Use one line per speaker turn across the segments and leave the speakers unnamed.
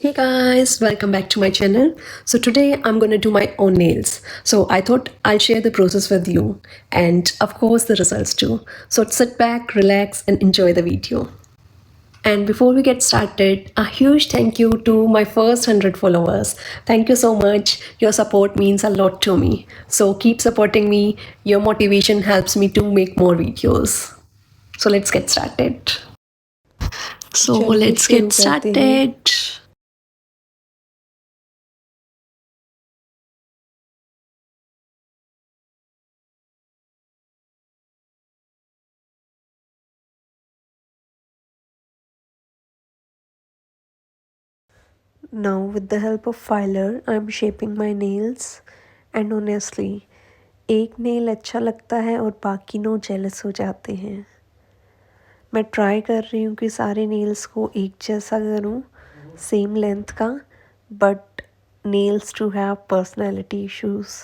Hey guys, welcome back to my channel. So today I'm going to do my own nails. So I thought I'll share the process with you and of course the results too. So sit back, relax and enjoy the video. And before we get started, a huge thank you to my first 100 followers. Thank you so much. Your support means a lot to me. So keep supporting me. Your motivation helps me to make more videos. So let's get started. So
चलिए
let's
शुरू
get
करते हैं।
started.
Now with the help of filer I'm shaping my nails and honestly एक nail अच्छा लगता है और बाकी नो जेलस हो जाते हैं। मैं ट्राई कर रही हूँ कि सारे नेल्स को एक जैसा करूँ, सेम लेंथ का, but nails to have personality issues.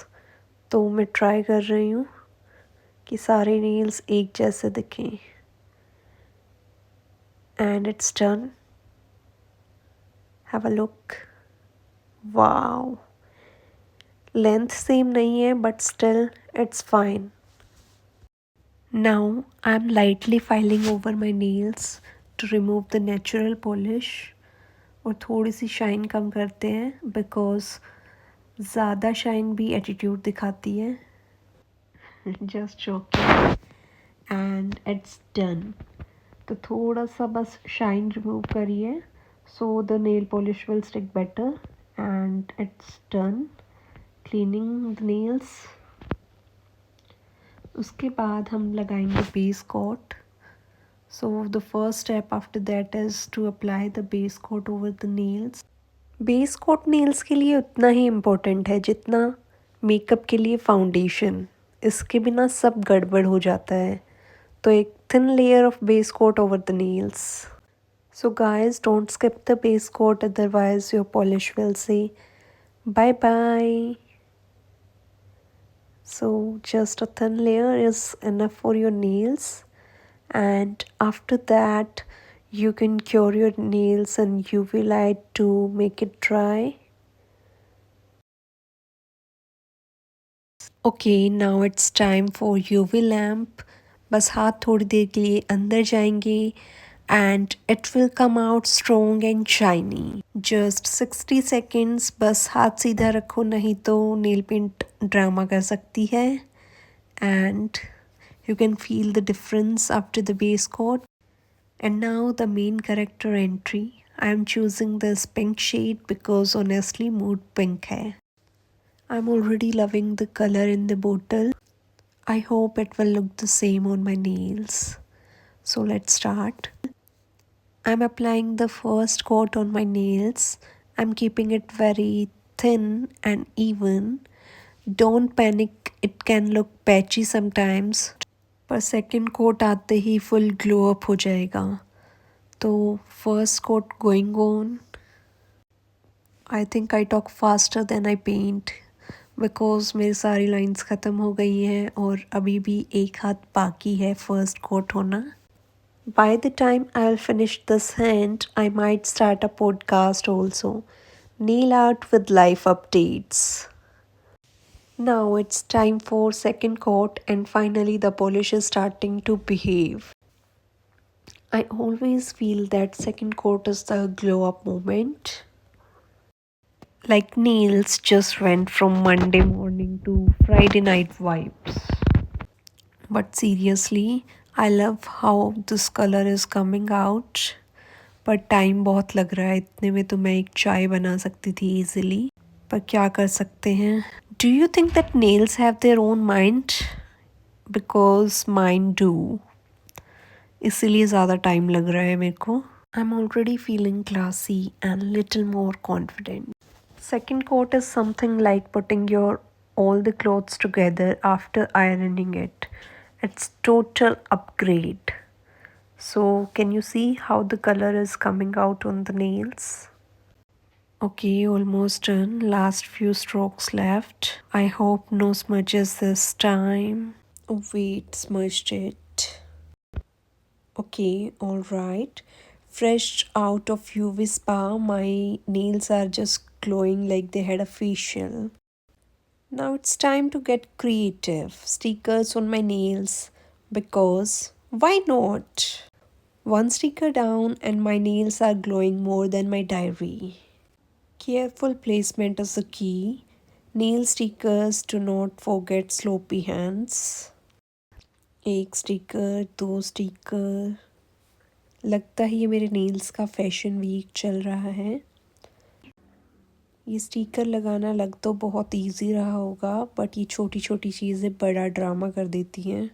तो मैं ट्राई कर रही हूँ कि सारे नेल्स एक जैसे दिखें and it's done. Have a look. Wow, length same नहीं है but still it's fine. Now I'm lightly filing over my nails to remove the natural polish और थोड़ी सी शाइन कम करते हैं बिकॉज ज़्यादा शाइन भी एटीट्यूड दिखाती है। Just joking and it's done. तो थोड़ा सा बस शाइन रिमूव करिए so the nail polish will stick better and it's done cleaning the nails. उसके बाद हम लगाएंगे base coat. So the first step after that is to apply the base coat over the nails. Base coat nails के लिए उतना ही important है जितना makeup के लिए फाउंडेशन। इसके बिना सब गड़बड़ हो जाता है। तो एक thin layer of base coat over the nails. So guys don't skip the base coat otherwise your polish will say bye bye. So just a thin layer is enough for your nails. And after that you can cure your nails in UV light to make it dry. Okay, now it's time for UV lamp. बस हाथ थोड़ी देर के लिए अंदर जाएंगे and it will come out strong and shiny. Just 60 seconds. बस हाथ सीधा रखो नहीं तो nail paint ड्रामा कर सकती है and you can feel the difference after the base coat. And now the main character entry. I am choosing this pink shade because honestly mood pink hai. I'm already loving the color in the bottle. I hope it will look the same on my nails. So let's start. I'm applying the first coat on my nails. I'm keeping it very thin and even. Don't panic, it can look patchy sometimes. पर second coat आते ही full glow up हो जाएगा। तो first coat going on. I think I talk faster than I paint because मेरी सारी lines ख़त्म हो गई हैं और अभी भी एक हाथ बाकी है फर्स्ट कोट होना। By the time I will finish this hand I might start a podcast also, nail art with life updates. Now it's time for second coat and finally the polish is starting to behave. I always feel that second coat is the glow up moment. Like nails just went from Monday morning to Friday night vibes. But seriously, I love how this color is coming out. पर time बहुत लग रहा है, इतने में तो मैं एक चाय बना सकती थी इजीली, पर क्या कर सकते हैं। Do you think that nails have their own mind? Because mind do, इसीलिए ज़्यादा टाइम लग रहा है मेरे को। I am already feeling classy and little more confident. Second coat is something like putting your all the clothes together after ironing it. It's total upgrade. So can you see how the color is coming out on the nails? Okay, almost done. Last few strokes left. I hope no smudges this time. Oh wait, smudged it. Okay, alright. Fresh out of UV spa, my nails are just glowing like they had a facial. Now it's time to get creative. Stickers on my nails because why not? One sticker down and my nails are glowing more than my diary. Careful placement is the key. Nail stickers, do not forget sloppy hands. एक sticker, दो sticker. लगता है ये मेरे nails का fashion week चल रहा है. ये स्टिकर लगाना लग तो बहुत इजी रहा होगा, बट ये छोटी छोटी चीज़ें बड़ा ड्रामा कर देती हैं.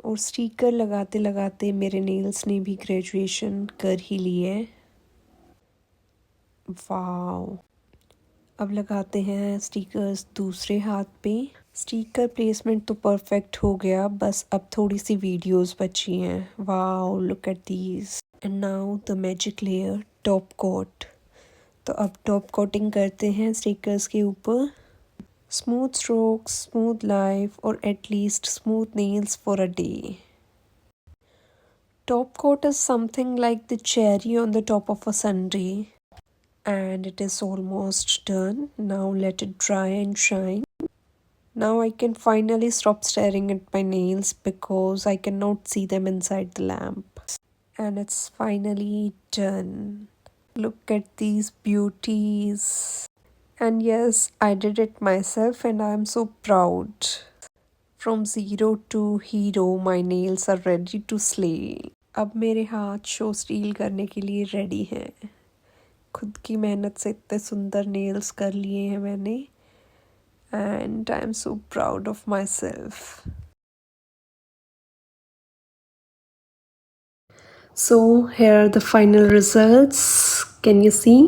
और स्टिकर लगाते लगाते मेरे नेल्स ने भी ग्रेजुएशन कर ही ली है. वाओ. अब लगाते हैं स्टिकर्स दूसरे हाथ पे. स्टिकर प्लेसमेंट तो परफेक्ट हो गया, बस अब थोड़ी सी वीडियोस बची हैं. Wow, look at these. And now the magic layer, top coat. तो अब टॉप कोटिंग करते हैं स्टिकर्स के ऊपर. स्मूथ स्ट्रोक्स, स्मूथ लाइफ और at least smooth nails for a day. Top coat is something like the cherry on the top of a sundae. And it is almost done. Now let it dry and shine. Now I can finally stop staring at my nails because I cannot see them inside the lamp. And it's finally done. Look at these beauties. And yes, I did it myself and I am so proud. From zero to hero, my nails are ready to slay. अब मेरे हाथ show steel करने के लिए ready हैं. खुद की मेहनत से इतने सुंदर नेल्स कर लिए हैं मैंने. And I am so proud of my self.
So here are the final results. Can you see?